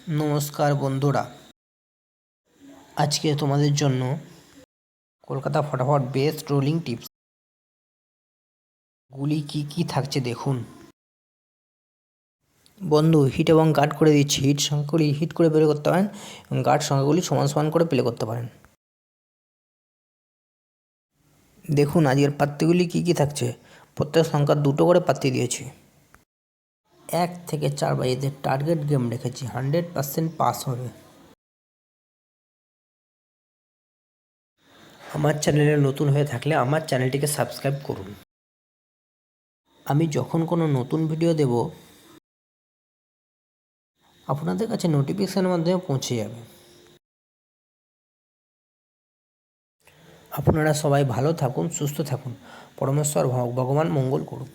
নমস্কার বন্ধুরা, আজকে তোমাদের জন্য কলকাতা ফটাফট বেস্ট রোলিং টিপস গুলি কি থাকছে দেখুন। বন্ধু, হিট এবং গার্ড করে দিচ্ছি। হিট সংখ্যাগুলি হিট করে প্লে করতে পারেন এবং গার্ড সংখ্যাগুলি সমান সমান করে প্লে করতে পারেন। দেখুন আজকের প্রার্থীগুলি কি থাকছে। প্রত্যেক সংখ্যার 2টো করে প্রার্থী দিয়েছি। 1 থেকে 4 এদের টার্গেট গেম রেখেছি, 100% পাস হবে। আমার চ্যানেলে নতুন হয়ে থাকলে আমার চ্যানেলটিকে সাবস্ক্রাইব করুন। আমি যখন কোনো নতুন ভিডিও দেব আপনাদের কাছে নোটিফিকেশনের মাধ্যমে পৌঁছে যাবে। আপনারা সবাই ভালো থাকুন, সুস্থ থাকুন। পরমেশ্বর ভগবান মঙ্গল করুন।